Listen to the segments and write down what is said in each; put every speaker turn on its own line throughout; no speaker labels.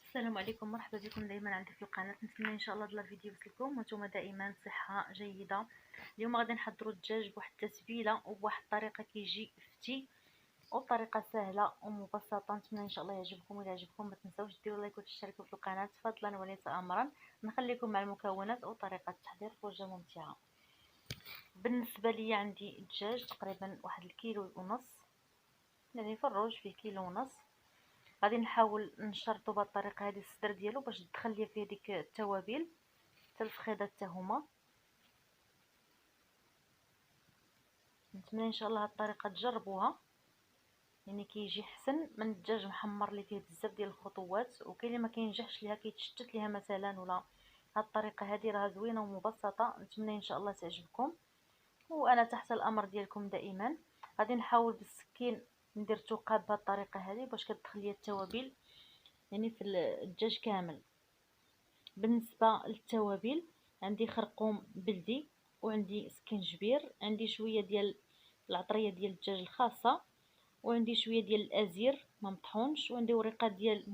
السلام عليكم، مرحبا بكم دائما عندي في القناه. نتمنى ان شاء الله هذا الفيديو يوصلكم وانتم دائما صحه جيده. اليوم غادي نحضروا الدجاج بواحد التتبيله وبواحد الطريقه كيجي فتي وبطريقه سهله ومبسطه. نتمنى ان شاء الله يعجبكم. وإلا عجبكم ما تنساوش ديروا لايك وتشتركوا في القناه فضلا وليس امرا. نخليكم مع المكونات وطريقه التحضير فرجه ممتعه. بالنسبه لي عندي الدجاج تقريبا واحد الكيلو ونص، يعني في الروج فيه كيلو ونص. غادي نحاول نشرطو بهذه الطريقه هذه الصدر ديالو باش تدخل ليا فيه ديك التوابل حتى الفخيضات حتى هما. نتمنى ان شاء الله هذه الطريقه تجربوها، يعني كيجي احسن من الدجاج محمر اللي فيه بزاف ديال الخطوات وكاين اللي ما كينجحش ليها كيتشتت ليها مثلا. ولا هذه الطريقه هذه راها زوينه ومبسطه، نتمنى ان شاء الله تعجبكم وانا تحت الامر ديالكم دائما. غادي نحاول بالسكين ندير ثقاب بهذه الطريقه هذه باش كتدخل ليا التوابل يعني في الدجاج كامل. بالنسبه للتوابل عندي خرقوم بلدي وعندي سكنجبير، عندي شويه ديال العطريه ديال الدجاج الخاصه، وعندي شويه ديال الازير ما مطحونش، وعندي وريقات ديال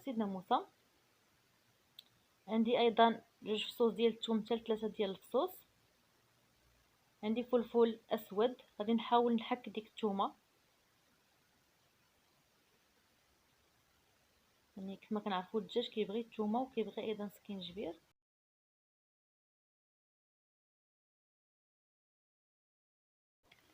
سيدنا موسى، عندي ايضا 2 فصوص ديال الثوم حتى 3 ديال الفصوص، عندي فلفل اسود. غادي نحاول نحك ديك الثومه، يعني كما كنعرفوا الدجاج كيبغي الثومه وكيبغي ايضا سكنجبير.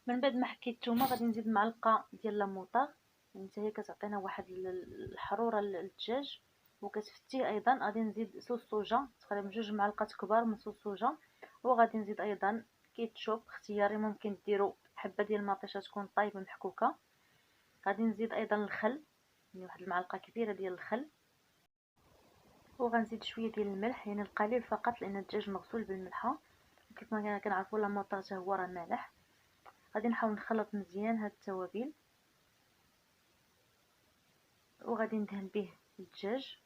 من بعد ما حكيت الثومه غادي نزيد معلقه ديال لاموطاغ، يعني حتى هي كتعطينا واحد الحروره للدجاج وكتفتيه. ايضا غادي نزيد صوص صوجا تقريبا 2 معالق كبار من صوص صوجا، وغادي نزيد ايضا كيتشوب اختياري، ممكن ديروا حبه ديال المطيشه تكون طايبه محكوكه. غادي نزيد ايضا الخل، يعني واحد المعلقه كبيره ديال الخل، وغنزيد شويه ديال الملح يعني القليل فقط لان الدجاج مغسول بالملحه كيف ما كنعرفوا لاموطاغ حتى هو راه مالح. غادي نحاول نخلط مزيان هاد التوابل وغادي ندهن به الدجاج،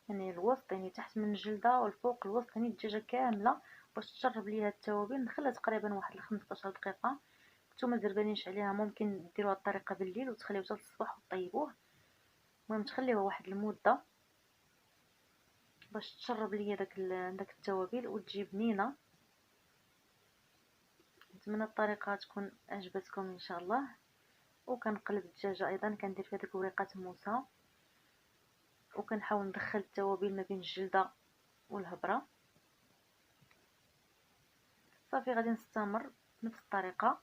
يعني الوسط يعني تحت من الجلده والفوق الوسط يعني الدجاجه كامله باش تشرب ليها التوابل. نخليها تقريبا واحد 15 دقيقه. نتوما زربانينش عليها ممكن ديروا هاد الطريقه بالليل وتخليوه حتى الصباح وطيبوه. المهم تخليوه واحد المده باش تشرب ليا داك التوابل وتجي بنينه. نتمنى الطريقه تكون عجبتكم ان شاء الله. وكنقلب الدجاجه ايضا كندير فيها ديك وريقات موسى وكنحاول ندخل التوابل ما بين الجلده والهبره. صافي غادي نستمر بنفس الطريقه،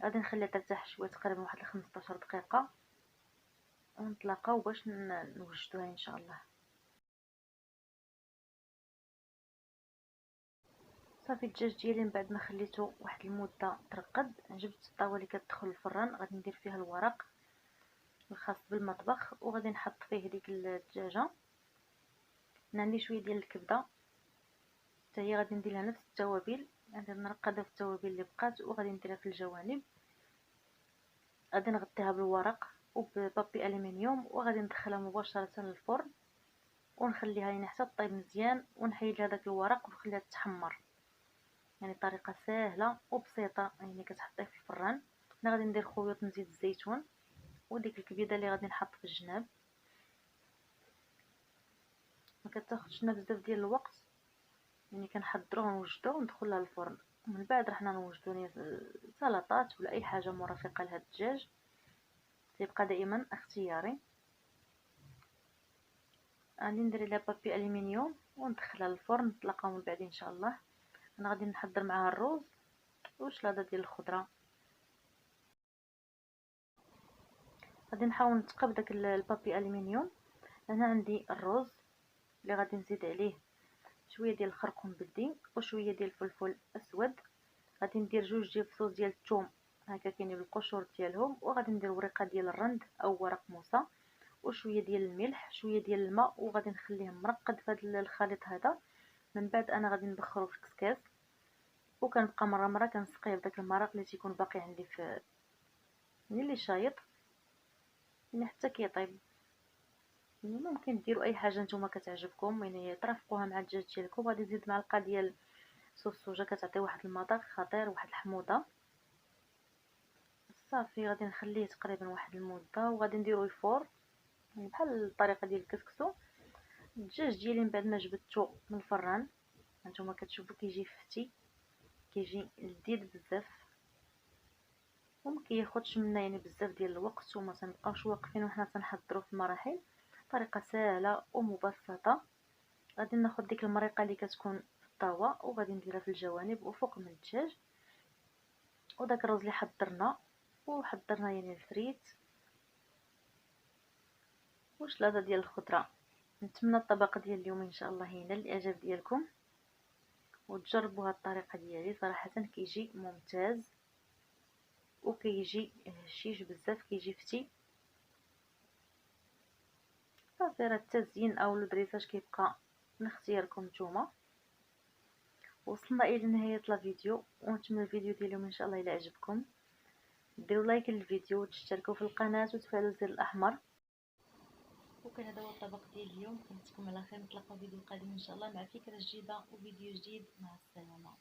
غادي نخليها ترتاح شويه تقريبا واحد 15 دقيقه ونتلاقاو باش نوجدوها ان شاء الله. صافي الدجاج ديالي من بعد ما خليته واحد المده ترقد، جبت الطاوه اللي كتدخل الفران غادي ندير فيها الورق الخاص بالمطبخ وغادي نحط فيه ديك الدجاجه. عندي شويه ديال الكبده حتى هي غادي ندير لها نفس التوابل، غادي نرقدها في التوابل اللي بقات وغادي نديرها في الجوانب. غادي نغطيها بالورق وببابي الومنيوم وغادي ندخلها مباشره للفرن ونخليها يعني حتى طيب مزيان ونحيد لها داك الورق ونخليها تحمر. يعني طريقه سهله وبسيطه، يعني كتحطيه في الفران. انا غادي ندير خيوط من زيت الزيتون وديك الكبيده اللي غادي نحط في الجناب، ما كتاخذش لنا بزاف ديال الوقت، يعني كنحضروه ونوجدوه وندخلها للفرن. من بعد رحنا نوجدو سلطات ولا اي حاجه مرافقه لهذا الدجاج، تيبقى دائما اختياري. غادي ندير لها بابي الومنيوم وندخلها للفرن، نتلاقاو من بعد ان شاء الله. انا غادي نحضر معها الرز وشلاضه ديال الخضره. غادي نحاول نتقب داك البابي الومنيوم. هنا عندي الرز اللي غادي نزيد عليه شويه ديال الخرقوم بلدي وشويه ديال الفلفل اسود. غادي ندير 2 فصوص ديال الثوم هكا كاينين بالقشور ديالهم، وغادي ندير ورقه ديال الرند او ورق موسى وشويه ديال الملح شويه ديال الماء وغادي نخليه مرقد في هذا الخليط هذا. من بعد انا غادي نبخرو في كسكاس وكنبقى مره كنسقيه بداك المرق اللي تيكون باقي عندي في اللي شايط يعني حتى كيطيب. يعني ممكن ديروا اي حاجه نتوما كتعجبكم، يعني ترافقوها مع الدجاج ديالكم. غادي نزيد معلقه ديال صوص الصوجا كتعطي واحد المذاق خطير واحد الحموضه. صافي غادي نخليه تقريبا واحد المده وغادي نديرو الفور يعني بحال الطريقه ديال الكسكسو. الدجاج ديالي من بعد ما جبدته من الفران هانتوما كتشوفوا كيجي فتي، كيجي لذيذ بزاف وما كياخذش منا يعني بزاف ديال الوقت، وما تنبقاوش واقفين وحنا تنحضروا في المراحل. طريقه سهله ومبسطه. غادي ناخذ ديك المريقه اللي كتكون في الطاوه وغادي نديرها في الجوانب وفوق من الدجاج، وداك الرز اللي حضرنا يعني الفريت وشلاضه ديال الخضره. نتمنى الطبق ديال اليوم ان شاء الله ينال الاعجاب ديالكم، وتجربوا هاد الطريقه ديالي، صراحه كيجي ممتاز وكيجي هشيش بزاف، كيجي فتي. صافي راه التزيين او الدريساج كيبقى من اختياركم نتوما. وصلنا الى نهايه الفيديو، ونتمنى الفيديو ديال اليوم ان شاء الله الى عجبكم. ديروا لايك للفيديو وتشتركوا في القناه وتفعلوا الزر الاحمر. وكان هذا هو الطبق ديال اليوم. كنتكم على خير، نتلاقاو في فيديو قادم ان شاء الله مع فكره جديده وفيديو جديد. مع السلامه.